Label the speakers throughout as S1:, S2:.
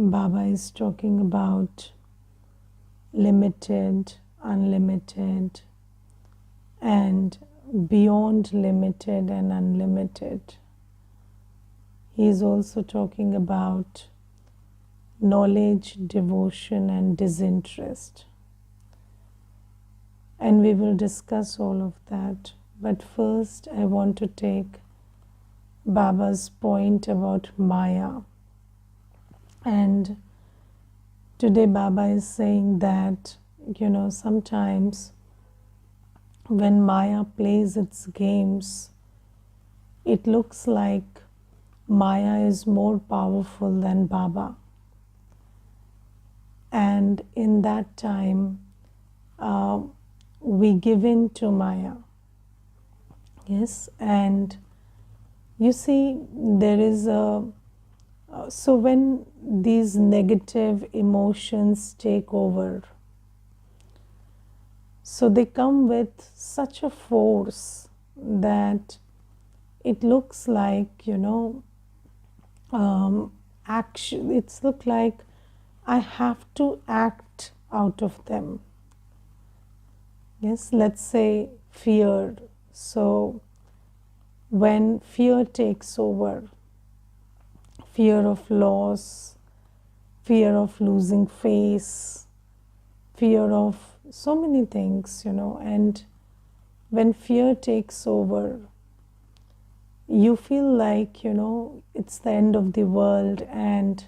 S1: Baba is talking about limited, unlimited, and beyond limited and unlimited. He is also talking about knowledge, devotion, and disinterest. And we will discuss all of that. But first, I want to take Baba's point about Maya. And today, Baba is saying that, sometimes when Maya plays its games, it looks like Maya is more powerful than Baba. And in that time, we give in to Maya. Yes, and you see, there is so when these negative emotions take over, so they come with such a force that it looks like, action. It's look like I have to act out of them. Yes, let's say fear. So when fear takes over, fear of loss, fear of losing face, fear of so many things, and when fear takes over, you feel like, it's the end of the world and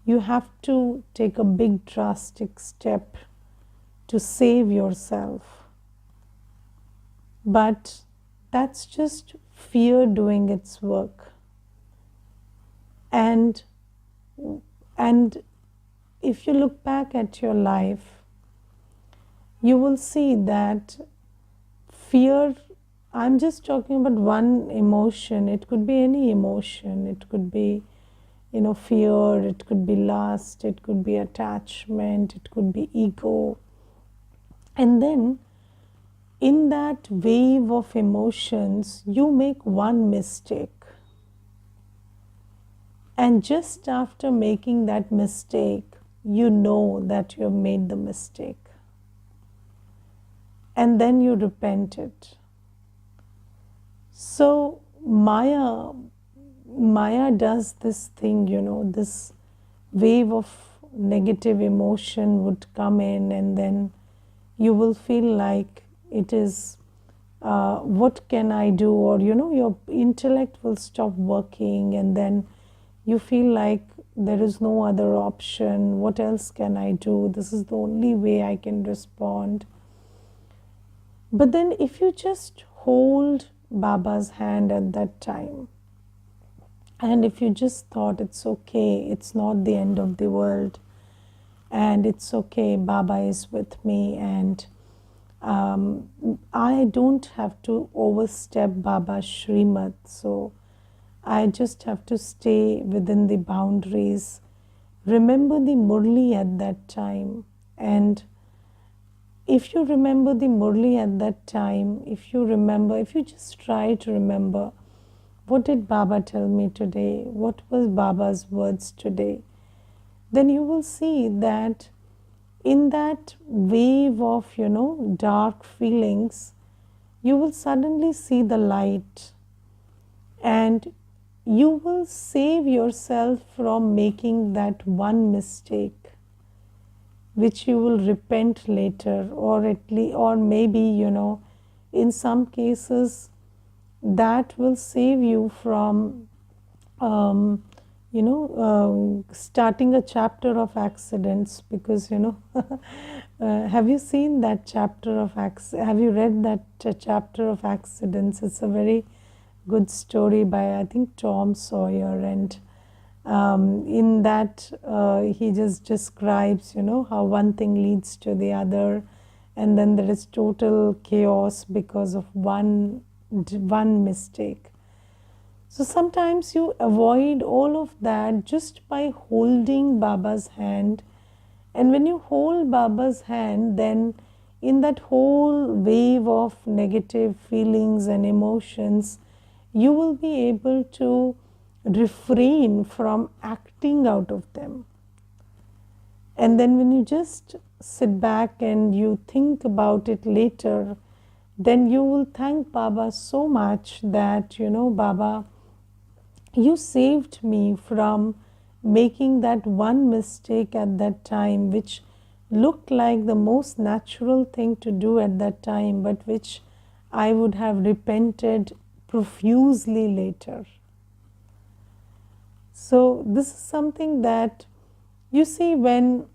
S1: you have to take a big drastic step to save yourself. But that's just fear doing its work. And if you look back at your life, you will see that fear, I'm just talking about one emotion. It could be any emotion. It could be, fear. It could be lust. It could be attachment. It could be ego. And then in that wave of emotions, you make one mistake. And just after making that mistake, you know that you have made the mistake. And then you repent it. So Maya does this thing, this wave of negative emotion would come in, and then you will feel like it is, what can I do? Or, your intellect will stop working, and then you feel like there is no other option. What else can I do? This is the only way I can respond. But then if you just hold Baba's hand at that time, and if you just thought it's okay, it's not the end of the world, and it's okay, Baba is with me, and I don't have to overstep Baba's Shrimad, so I just have to stay within the boundaries. Remember the Murli at that time. And if you remember the Murli at that time, if you just try to remember, what did Baba tell me today? What was Baba's words today? Then you will see that in that wave of, dark feelings, you will suddenly see the light, and you will save yourself from making that one mistake which you will repent later, or maybe, in some cases that will save you from starting a chapter of accidents, because have you seen that chapter of have you read that chapter of accidents? It's a very good story by, I think, Tom Sawyer, and in that he just describes, how one thing leads to the other, and then there is total chaos because of one mistake. So sometimes you avoid all of that just by holding Baba's hand. And when you hold Baba's hand, then in that whole wave of negative feelings and emotions, you will be able to refrain from acting out of them. And then when you just sit back and you think about it later, then you will thank Baba so much that, Baba, you saved me from making that one mistake at that time, which looked like the most natural thing to do at that time, but which I would have repented profusely later. So, this is something that you see when,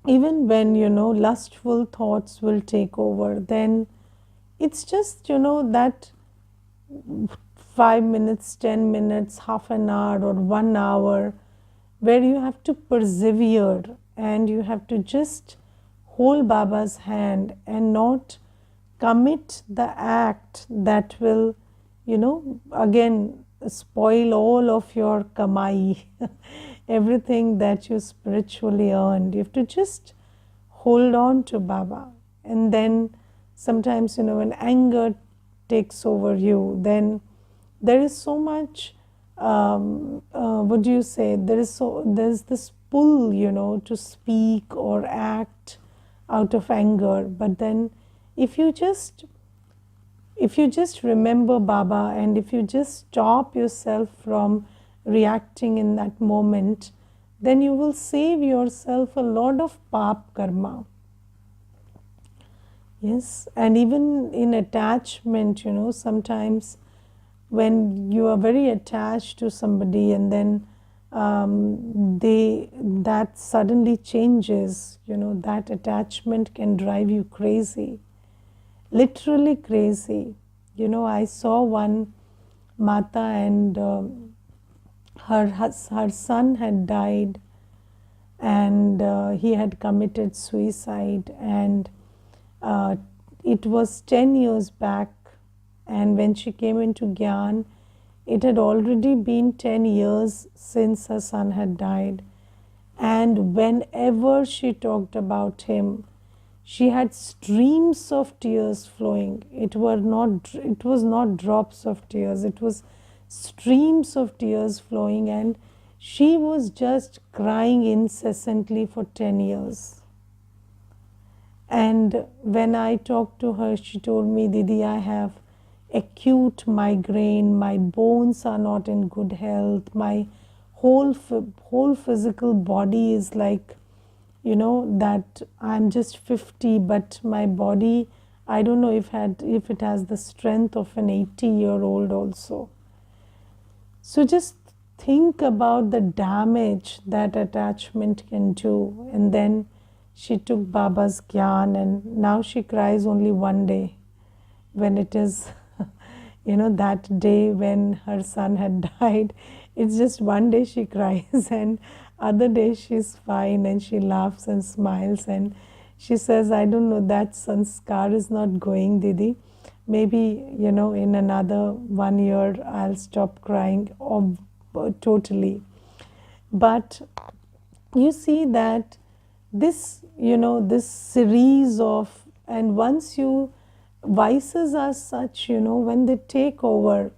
S1: even when, lustful thoughts will take over, then it's just, that 5 minutes, 10 minutes, half an hour, or 1 hour where you have to persevere and you have to just hold Baba's hand and not commit the act that will, again spoil all of your kamai, everything that you spiritually earned. You have to just hold on to Baba. And then sometimes, when anger takes over you, then there is so much, what do you say, there's this pull, to speak or act out of anger. But then if you just remember Baba, and if you just stop yourself from reacting in that moment, then you will save yourself a lot of pap karma. Yes, and even in attachment, sometimes when you are very attached to somebody and then that suddenly changes, that attachment can drive you crazy, literally crazy. I saw one mata, and her son had died, and he had committed suicide, and it was 10 years back. And when she came into Gyan, it had already been 10 years since her son had died. And whenever she talked about him, she had streams of tears flowing. It was not drops of tears, it was streams of tears flowing, and she was just crying incessantly for 10 years. And when I talked to her, she told me, Didi, I have acute migraine, my bones are not in good health, my whole physical body is like, that I'm just 50, but my body, I don't know if it has the strength of an 80-year-old also. So just think about the damage that attachment can do. And then she took Baba's Gyan, and now she cries only one day, when it is that day when her son had died. It's just one day she cries, and other day she's fine and she laughs and smiles, and she says, I don't know, that sanskar is not going, Didi. Maybe, in another 1 year I'll stop crying totally. But you see that this, this series of, and once you, vices are such, when they take over,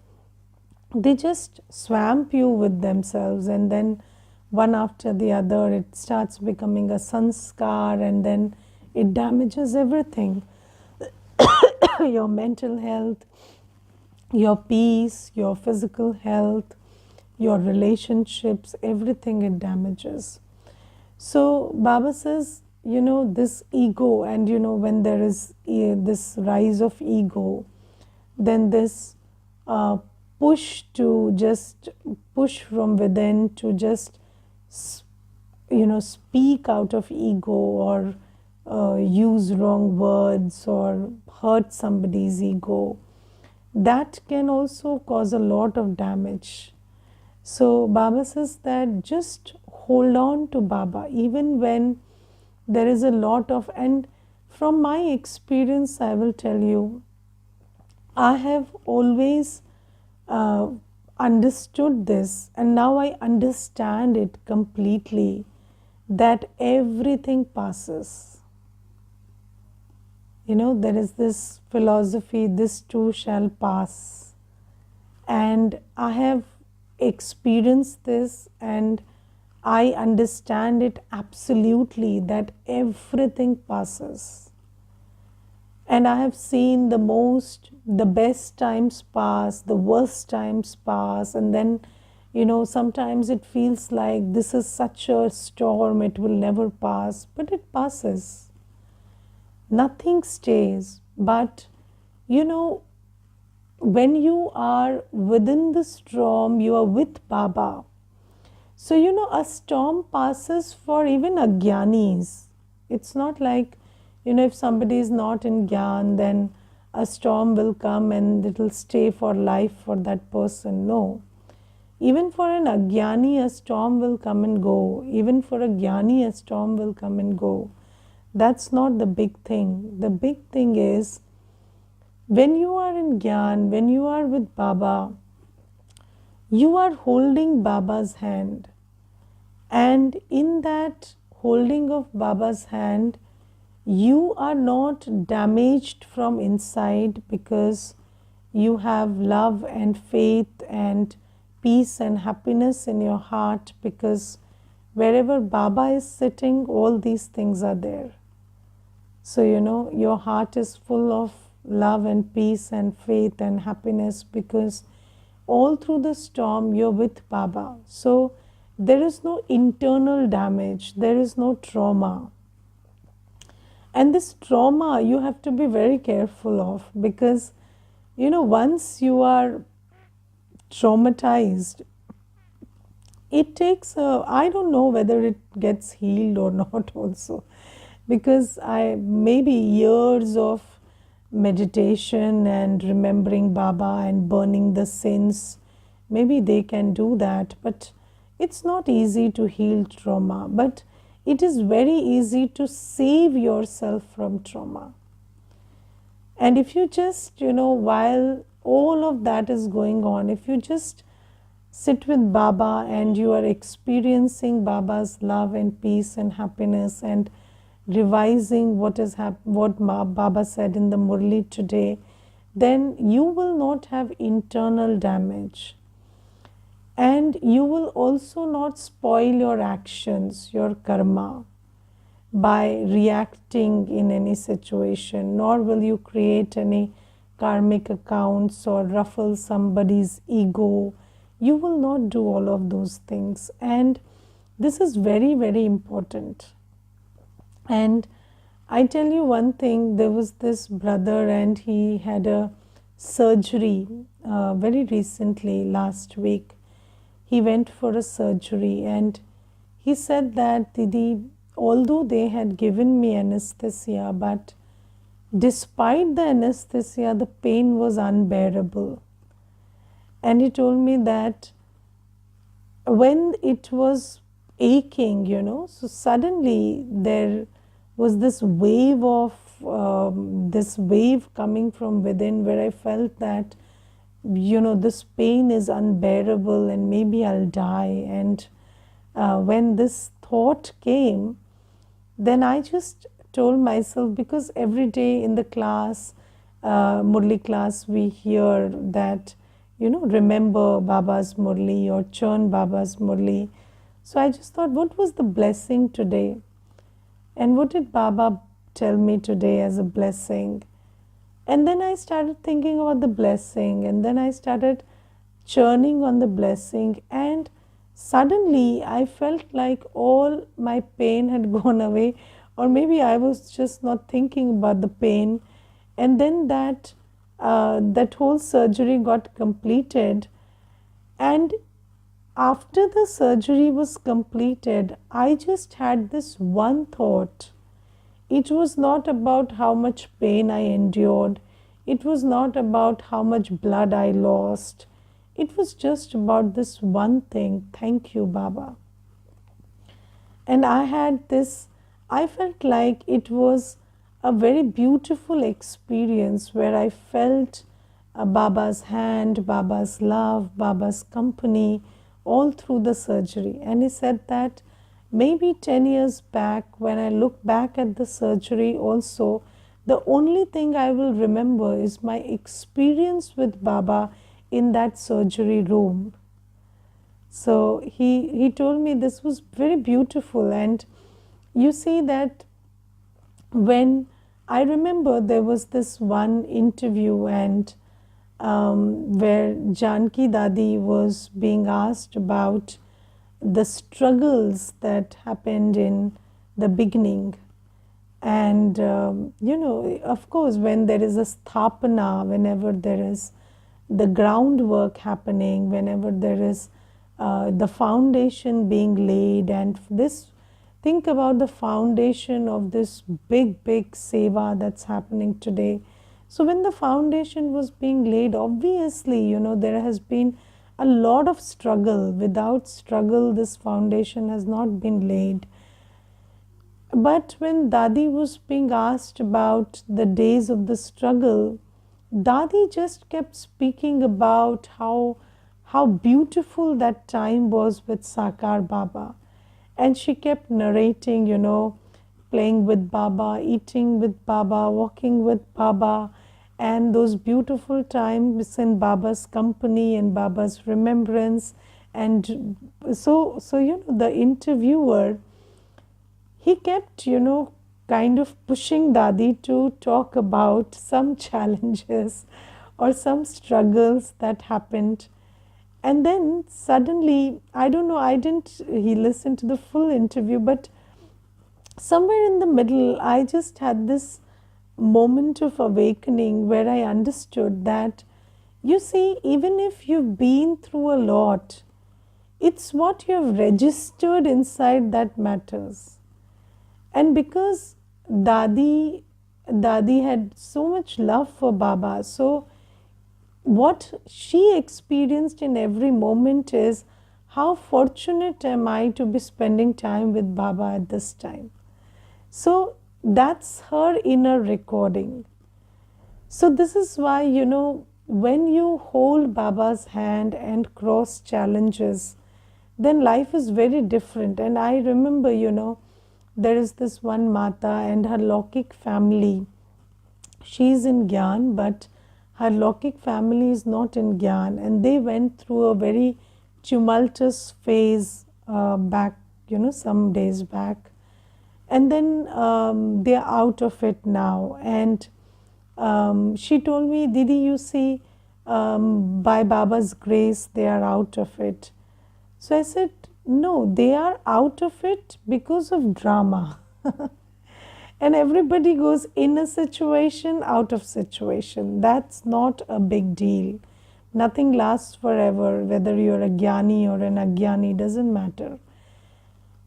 S1: they just swamp you with themselves, and then one after the other it starts becoming a sanskar, and then it damages everything. Your mental health, your peace, your physical health, your relationships, everything it damages. So Baba says, this ego, and when there is this rise of ego, then this push to just push from within to just speak out of ego, or use wrong words or hurt somebody's ego, that can also cause a lot of damage. So Baba says that just hold on to Baba even when there is a lot of, and from my experience I will tell you, I have always understood this, and now I understand it completely, that everything passes. There is this philosophy, this too shall pass, and I have experienced this, and I understand it absolutely that everything passes. And I have seen the best times pass, the worst times pass, and then, sometimes it feels like this is such a storm, it will never pass, but it passes. Nothing stays. But, you know, when you are within the storm, you are with Baba. So, a storm passes for even agyanis. It's not like, if somebody is not in Gyan, then a storm will come and it will stay for life for that person. No. Even for an agyani, a storm will come and go. Even for a jnani, a storm will come and go. That's not the big thing. The big thing is when you are in Gyan, when you are with Baba, you are holding Baba's hand. And in that holding of Baba's hand, you are not damaged from inside because you have love and faith and peace and happiness in your heart, because wherever Baba is sitting, all these things are there. So, your heart is full of love and peace and faith and happiness because all through the storm you're with Baba. So, there is no internal damage, there is no trauma. And this trauma you have to be very careful of because, once you are traumatized, it takes, I don't know whether it gets healed or not also, because maybe years of meditation and remembering Baba and burning the sins, maybe they can do that, but it's not easy to heal trauma, but it is very easy to save yourself from trauma. And if you just, while all of that is going on, if you just sit with Baba and you are experiencing Baba's love and peace and happiness and revising what Baba said in the Murli today, then you will not have internal damage. And you will also not spoil your actions, your karma, by reacting in any situation, nor will you create any karmic accounts or ruffle somebody's ego. You will not do all of those things. And this is very, very important. And I tell you one thing, there was this brother and he had a surgery very recently, last week. He went for a surgery and he said that, Didi, although they had given me anesthesia, but despite the anesthesia, the pain was unbearable. And he told me that when it was aching, so suddenly there was this wave coming from within where I felt that, this pain is unbearable and maybe I'll die. And when this thought came, then I just told myself, because every day in the class, Murli class, we hear that, remember Baba's Murli or churn Baba's Murli. So I just thought, what was the blessing today? And what did Baba tell me today as a blessing? And then I started thinking about the blessing, and then I started churning on the blessing, and suddenly I felt like all my pain had gone away, or maybe I was just not thinking about the pain. And then that whole surgery got completed, and after the surgery was completed, I just had this one thought. It was not about how much pain I endured. It was not about how much blood I lost. It was just about this one thing. Thank you, Baba. And I felt like it was a very beautiful experience where I felt Baba's hand, Baba's love, Baba's company all through the surgery. And he said that maybe 10 years back, when I look back at the surgery also, the only thing I will remember is my experience with Baba in that surgery room. So he told me this was very beautiful. And you see that when I remember there was this one interview, and where Janki Dadi was being asked about the struggles that happened in the beginning. And of course, when there is a sthapana, whenever there is the groundwork happening, whenever there is the foundation being laid, and this, think about the foundation of this big, big seva that's happening today. So when the foundation was being laid, obviously, there has been a lot of struggle. Without struggle, this foundation has not been laid. But when Dadi was being asked about the days of the struggle, Dadi just kept speaking about how beautiful that time was with Sakar Baba. And she kept narrating, playing with Baba, eating with Baba, walking with Baba, and those beautiful times in Baba's company and Baba's remembrance. And so the interviewer, he kept, kind of pushing Dadi to talk about some challenges or some struggles that happened. And then suddenly, I don't know, he listened to the full interview, but somewhere in the middle, I just had this moment of awakening where I understood that, you see, even if you've been through a lot, it's what you have registered inside that matters. And because Dadi had so much love for Baba, so what she experienced in every moment is, how fortunate am I to be spending time with Baba at this time. So that's her inner recording. So this is why, when you hold Baba's hand and cross challenges, then life is very different. And I remember, there is this one Mata and her Lokik family. She's in Gyan, but her Lokik family is not in Gyan. And they went through a very tumultuous phase back, some days back. And then they're out of it now. And she told me, Didi, you see, by Baba's grace, they are out of it. So I said, no, they are out of it because of drama. And everybody goes in a situation, out of situation. That's not a big deal. Nothing lasts forever, whether you're a Jnani or an Agyani, doesn't matter.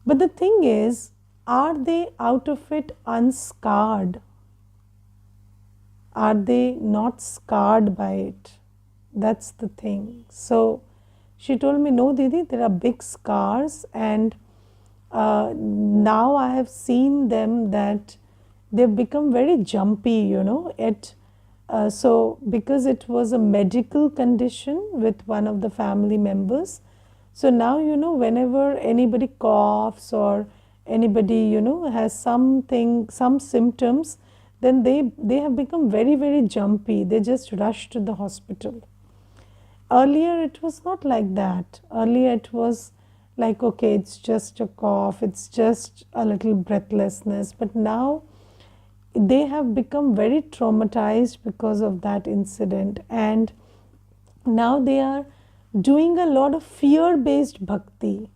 S1: But the thing is, are they out of it unscarred? Are they not scarred by it? That's the thing. So she told me, no, Didi, there are big scars, and now I have seen them that they've become very jumpy, so because it was a medical condition with one of the family members, so now, whenever anybody coughs or anybody, has something, some symptoms, then they have become very, very jumpy. They just rush to the hospital. Earlier, it was not like that. Earlier, it was like, okay, it's just a cough, it's just a little breathlessness. But now, they have become very traumatized because of that incident. And now they are doing a lot of fear-based bhakti,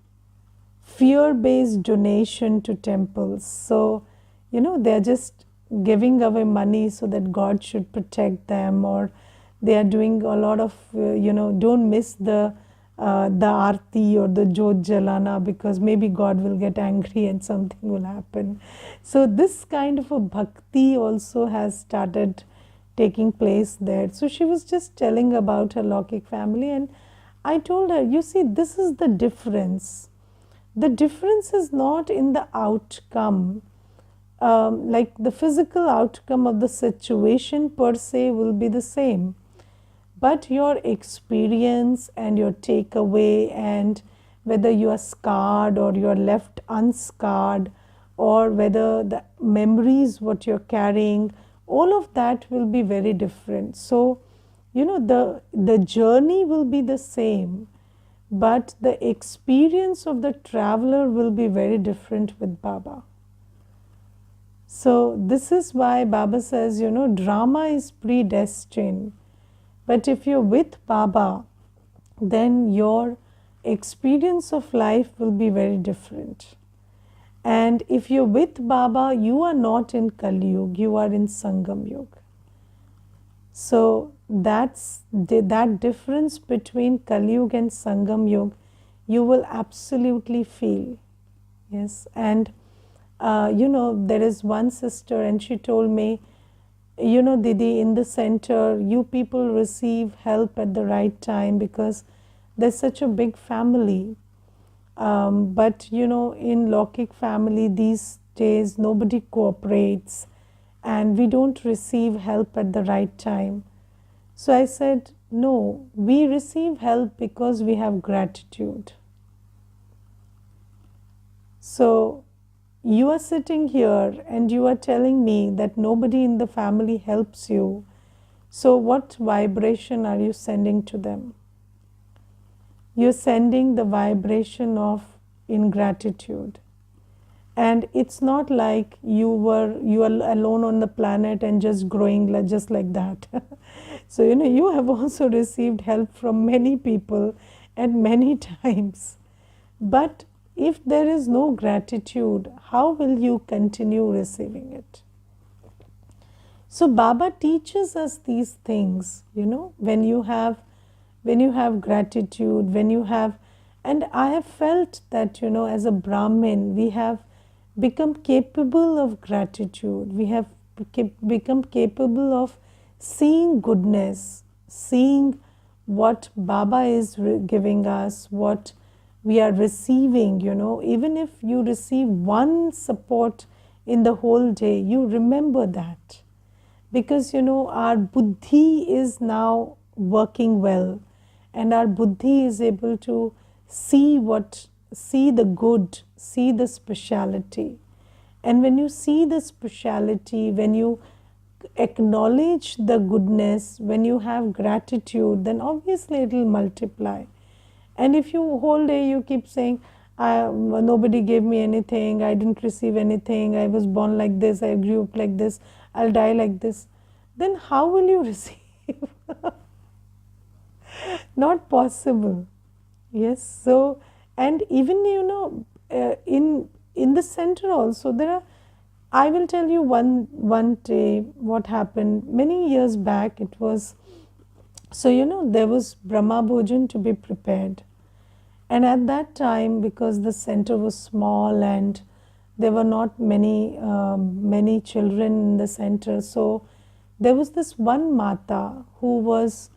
S1: fear-based donation to temples. So, they're just giving away money so that God should protect them, or they are doing a lot of, don't miss the arti or the jot jalana, because maybe God will get angry and something will happen. So this kind of a bhakti also has started taking place there. So she was just telling about her Lokik family, and I told her, you see, this is the difference. The difference is not in the outcome. Like the physical outcome of the situation per se will be the same, but your experience and your takeaway, and whether you are scarred or you are left unscarred, or whether the memories what you're carrying, all of that will be very different. So, the journey will be the same, but the experience of the traveler will be very different with Baba. So this is why Baba says, drama is predestined. But if you're with Baba, then your experience of life will be very different. And if you're with Baba, you are not in Kali Yuga, you are in Sangam Yuga. So that's that difference between Kali Yuga and Sangam Yuga, you will absolutely feel. Yes, and there is one sister, and she told me, Didi, in the center, you people receive help at the right time because there's such a big family. But in Lokik family these days, nobody cooperates and we don't receive help at the right time. So I said, no, we receive help because we have gratitude. So you are sitting here and you are telling me that nobody in the family helps you. So what vibration are you sending to them? You're sending the vibration of ingratitude. And it's not like you are alone on the planet and just growing just like that. So you have also received help from many people at many times. But if there is no gratitude, how will you continue receiving it? So Baba teaches us these things, when you have gratitude, when you have, and I have felt that, as a Brahmin, we have become capable of gratitude. We have become capable of seeing goodness, seeing what Baba is giving us, what we are receiving. Even if you receive one support in the whole day, you remember that. Because our buddhi is now working well, and our buddhi is able to see the good, see the speciality. And when you see the speciality, when you acknowledge the goodness, when you have gratitude, then obviously it will multiply. And if you whole day you keep saying, nobody gave me anything, I didn't receive anything, I was born like this, I grew up like this, I'll die like this, then how will you receive? Not possible. Yes. So, and even in the center also there are, I will tell you one day what happened many years back. It was, so there was Brahma Bhojan to be prepared, and at that time, because the center was small and there were not many children in the center, so there was this one Mata who was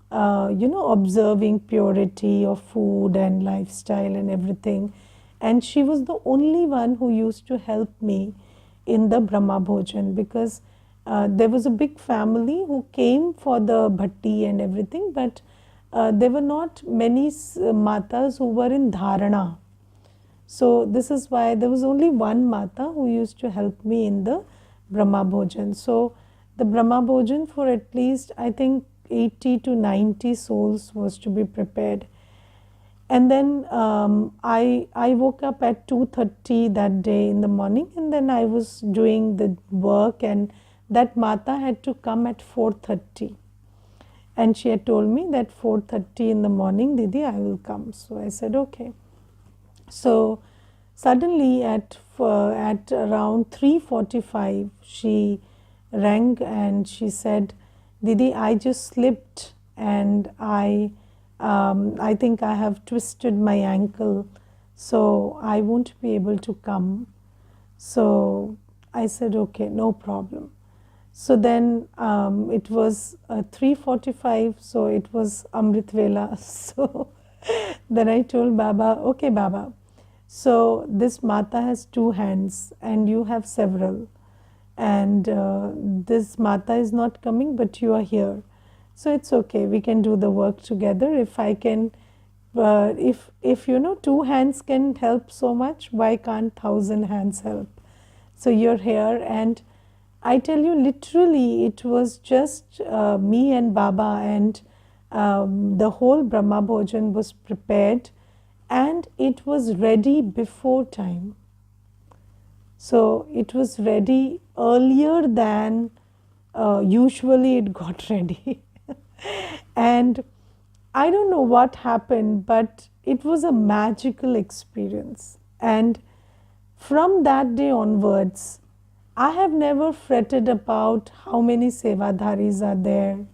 S1: observing purity of food and lifestyle and everything. And she was the only one who used to help me in the Brahma Bhojan, because there was a big family who came for the bhatti and everything, but there were not many matas who were in dharana. So this is why there was only one Mata who used to help me in the Brahma Bhojan. So the Brahma Bhojan, for at least I think 80 to 90 souls was to be prepared. And then I woke up at 2:30 that day in the morning, and then I was doing the work, and that Mata had to come at 4:30. And she had told me that 4:30 in the morning, Didi, I will come. So I said, okay. So suddenly at around 3:45, she rang and she said, Didi, I just slipped and I think I have twisted my ankle, so I won't be able to come. So I said, okay, no problem. So then it was 3:45, so it was Amrit Vela. So then I told Baba, okay Baba, so this Mata has two hands and you have several, and this Mata is not coming, but you are here. So it's okay, we can do the work together. If I can, if two hands can help so much, why can't 1,000 hands help? So you're here, and I tell you, literally, it was just me and Baba, and The whole Brahma Bhojan was prepared and it was ready before time. So it was ready earlier than usually it got ready. And I don't know what happened, but it was a magical experience. And from that day onwards, I have never fretted about how many sevadharis are there,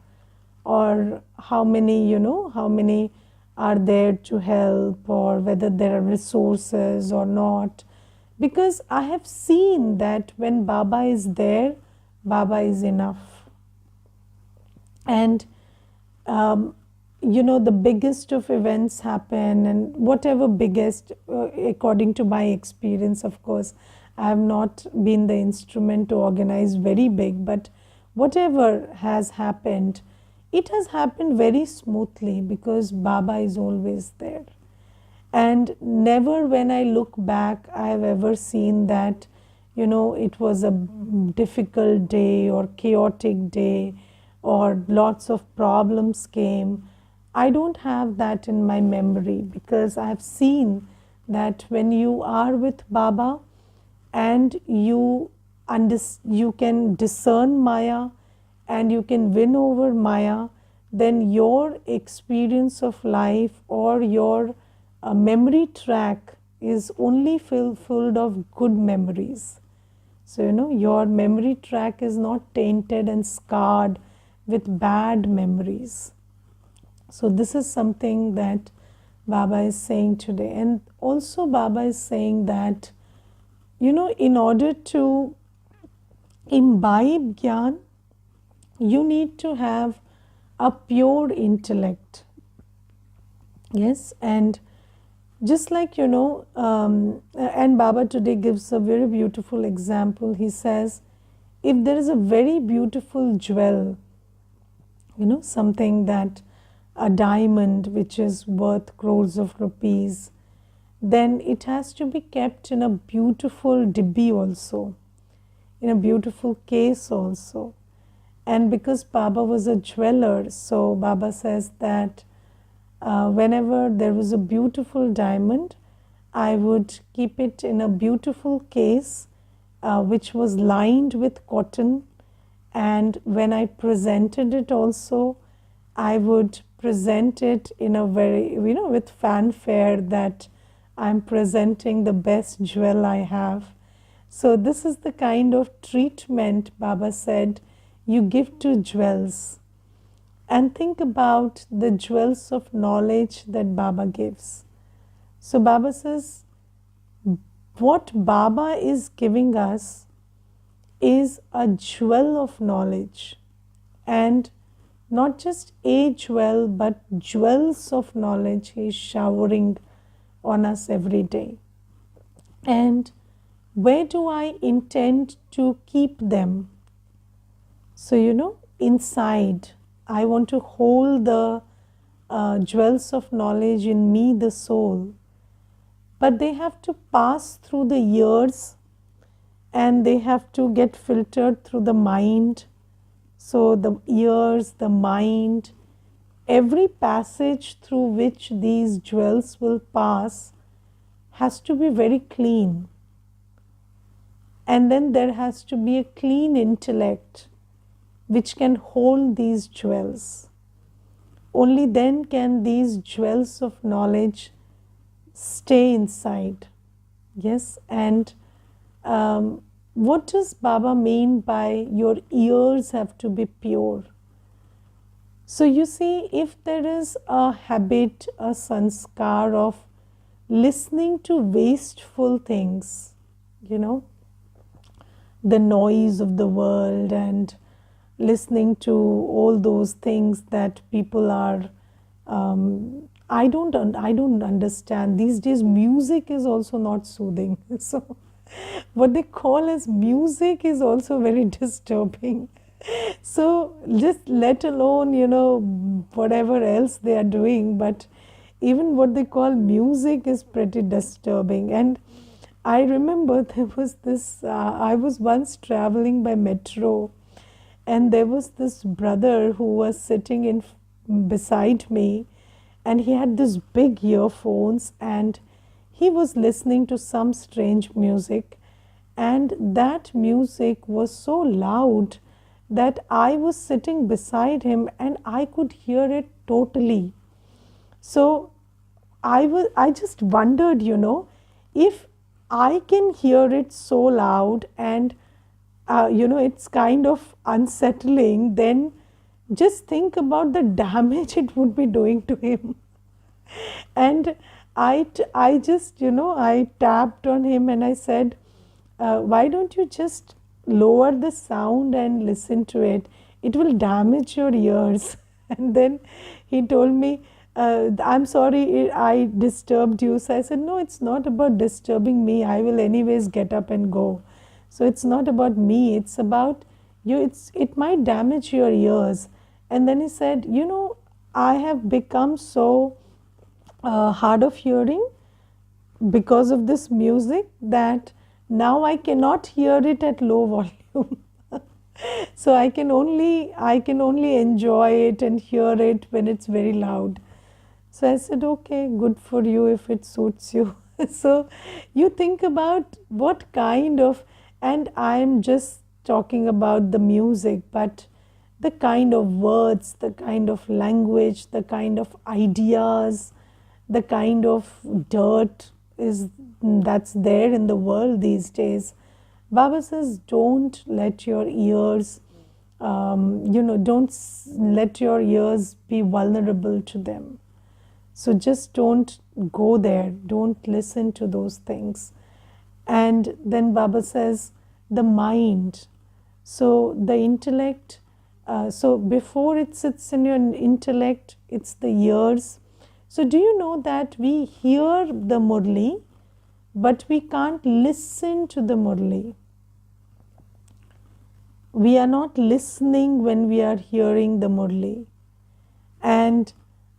S1: or how many, how many are there to help, or whether there are resources or not. Because I have seen that when Baba is there, Baba is enough. And the biggest of events happen, and whatever biggest, according to my experience, of course, I have not been the instrument to organize very big, but whatever has happened, it has happened very smoothly because Baba is always there. And never when I look back, I have ever seen that, it was a difficult day or chaotic day or lots of problems came. I don't have that in my memory because I have seen that when you are with Baba and you can discern Maya and you can win over Maya, then your experience of life or your memory track is only filled of good memories. So, your memory track is not tainted and scarred with bad memories. So, this is something that Baba is saying today. And also, Baba is saying that, in order to imbibe Gyan, you need to have a pure intellect. Yes, and just like, and Baba today gives a very beautiful example. He says, if there is a very beautiful jewel, something that a diamond which is worth crores of rupees, then it has to be kept in a beautiful dibbi also, in a beautiful case also. And because Baba was a jeweler, so Baba says that whenever there was a beautiful diamond, I would keep it in a beautiful case which was lined with cotton. And when I presented it also, I would present it in a very, with fanfare that I'm presenting the best jewel I have. So this is the kind of treatment, Baba said, you give to jewels. And think about the jewels of knowledge that Baba gives. So Baba says, what Baba is giving us is a jewel of knowledge. And not just a jewel, but jewels of knowledge He is showering on us every day. And where do I intend to keep them? So, inside, I want to hold the jewels of knowledge in me, the soul. But they have to pass through the years and they have to get filtered through the mind. So the ears, the mind, every passage through which these jewels will pass has to be very clean. And then there has to be a clean intellect which can hold these jewels. Only then can these jewels of knowledge stay inside. Yes, and what does Baba mean by your ears have to be pure? So you see, if there is a habit, a sanskar of listening to wasteful things, the noise of the world and listening to all those things that people are, I don't understand. These days music is also not soothing. So what they call as music is also very disturbing. So just let alone, whatever else they are doing, but even what they call music is pretty disturbing. And I remember there was this, I was once traveling by metro, and there was this brother who was sitting in beside me, and he had this big earphones, and he was listening to some strange music, and that music was so loud that I was sitting beside him and I could hear it totally. So I just wondered, if I can hear it so loud and it's kind of unsettling, then just think about the damage it would be doing to him. And I just, I tapped on him and I said, why don't you just lower the sound and listen to it? It will damage your ears. And then he told me, I'm sorry I disturbed you. So I said, no, it's not about disturbing me. I will anyways get up and go. So it's not about me. It's about you. It might damage your ears. And then he said, I have become so hard of hearing because of this music that now I cannot hear it at low volume. So I can only enjoy it and hear it when it's very loud. So I said, okay, good for you if it suits you. So you think about what kind of, and I'm just talking about the music, but the kind of words, the kind of language, the kind of ideas, the kind of dirt is that's there in the world these days. Baba says, don't let your ears, don't let your ears be vulnerable to them. So just don't go there, don't listen to those things. And then Baba says, the mind. So the intellect, so before it sits in your intellect, it's the ears. So do you know that we hear the Murli, but we can't listen to the Murli? We are not listening when we are hearing the Murli. And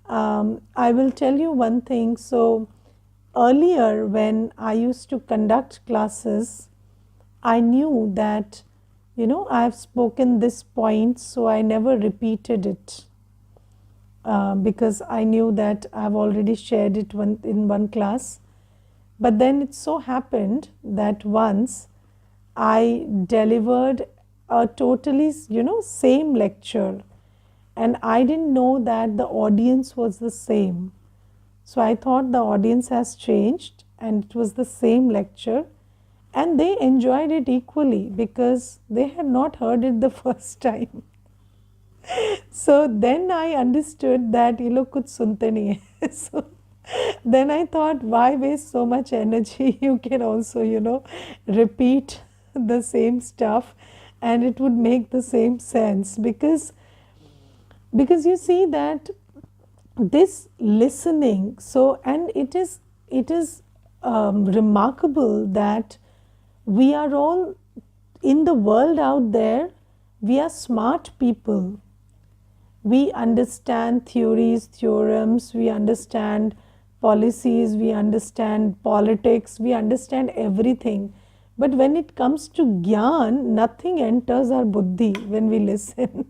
S1: I will tell you one thing. So earlier, when I used to conduct classes, I knew that, I have spoken this point, so I never repeated it because I knew that I've already shared it in one class. But then it so happened that once I delivered a totally, same lecture, and I didn't know that the audience was the same. So I thought the audience has changed and it was the same lecture, and they enjoyed it equally because they had not heard it the first time. So then I understood that ye log kuch sunte nahi hai. So then I thought, why waste so much energy? You can also, repeat the same stuff and it would make the same sense, because you see that this listening, so, and it is remarkable that we are all in the world out there, we are smart people. We understand theories, theorems, we understand policies, we understand politics, we understand everything. But when it comes to Gyan, nothing enters our buddhi when we listen.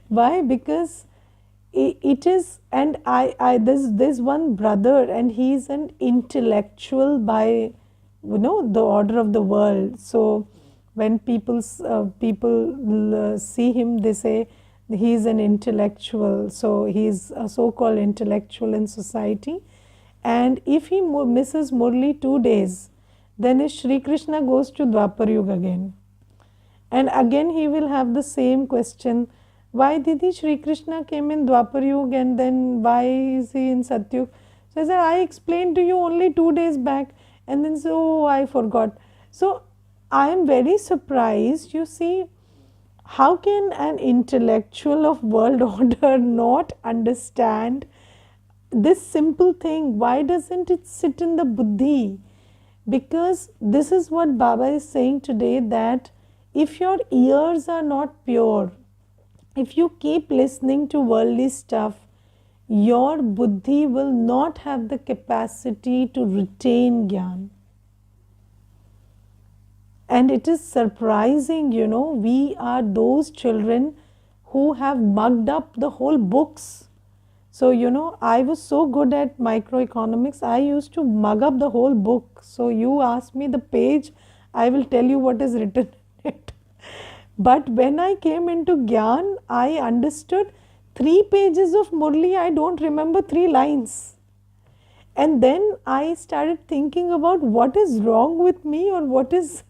S1: Why? Because it is, and there's one brother, and he's an intellectual by, the order of the world. So when people see him, they say he's an intellectual. So he's a so-called intellectual in society. And if he misses Murli 2 days, then his Shri Krishna goes to Dwapar Yuga again. And again he will have the same question, why Didi Shri Krishna came in Dwapar Yuga and then why is he in Satyug? So I said, I explained to you only 2 days back, and then so I forgot. So I am very surprised. You see, how can an intellectual of world order not understand this simple thing? Why doesn't it sit in the buddhi? Because this is what Baba is saying today, that if your ears are not pure, if you keep listening to worldly stuff, your buddhi will not have the capacity to retain Gyan. And it is surprising, we are those children who have mugged up the whole books. So, I was so good at microeconomics, I used to mug up the whole book. So, you ask me the page, I will tell you what is written in it. But when I came into Gyan, I understood 3 pages of Murli, I don't remember 3 lines. And then I started thinking about what is wrong with me, or what is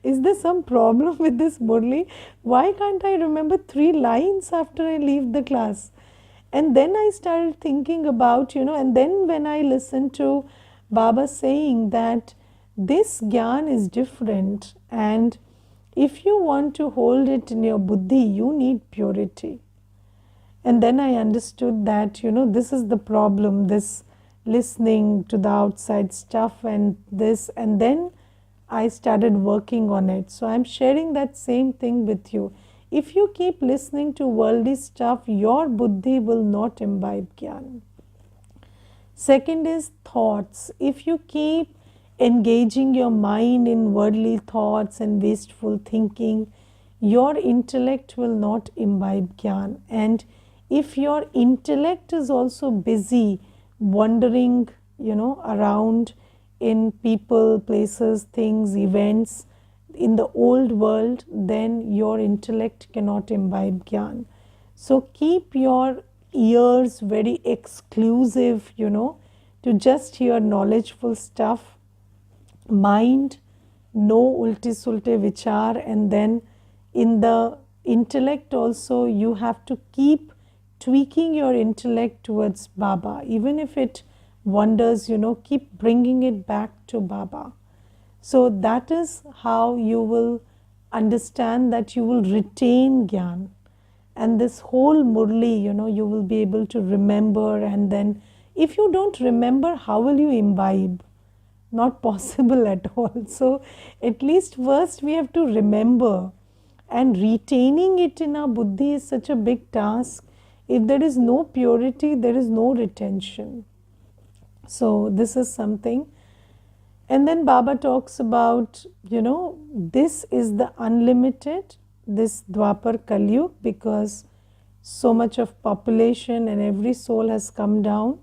S1: there some problem with this Murli? Why can't I remember 3 lines after I leave the class? And then I started thinking about, and then when I listened to Baba saying that this Gyan is different, and if you want to hold it in your buddhi, you need purity. And then I understood that, this is the problem, this listening to the outside stuff and this, and then I started working on it. So I'm sharing that same thing with you. If you keep listening to worldly stuff, your buddhi will not imbibe Gyan. Second is thoughts. If you keep engaging your mind in worldly thoughts and wasteful thinking, your intellect will not imbibe Gyan. And if your intellect is also busy wandering, around in people, places, things, events, in the old world, then your intellect cannot imbibe Gyan. So keep your ears very exclusive, to just hear knowledgeful stuff. Mind, no ulti sulte vichar, and then in the intellect also, you have to keep tweaking your intellect towards Baba. Even if it wanders, keep bringing it back to Baba. So that is how you will understand that you will retain Gyan. And this whole Murli, you will be able to remember. And then if you don't remember, how will you imbibe? Not possible at all. So at least first we have to remember. And retaining it in our buddhi is such a big task. If there is no purity, there is no retention. So this is something. And then Baba talks about, this is the unlimited, this Dwapar Kalyug, because so much of population and every soul has come down.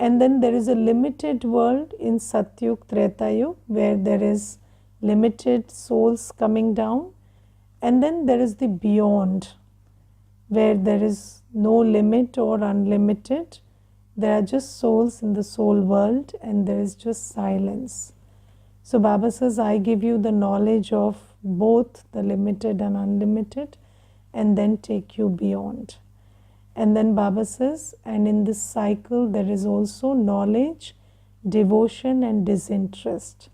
S1: And then there is a limited world in Satyug, Tretayug, where there is limited souls coming down. And then there is the beyond, where there is no limit or unlimited. There are just souls in the soul world, and there is just silence. So Baba says, I give you the knowledge of both the limited and unlimited, and then take you beyond. And then Baba says, and in this cycle there is also knowledge, devotion and disinterest.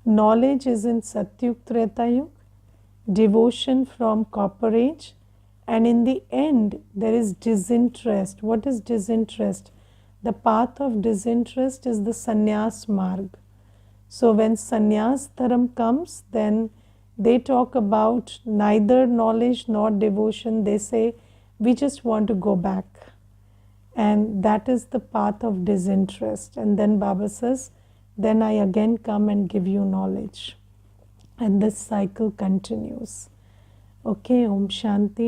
S1: Knowledge is in Satyug Tretayug, devotion from Copper Age, and in the end there is disinterest. What is disinterest? The path of disinterest is the sannyas marg. So when sannyas dharam comes, then they talk about neither knowledge nor devotion. They say, we just want to go back. And that is the path of disinterest. And then Baba says, then I again come and give you knowledge. And this cycle continues. Okay, Om Shanti.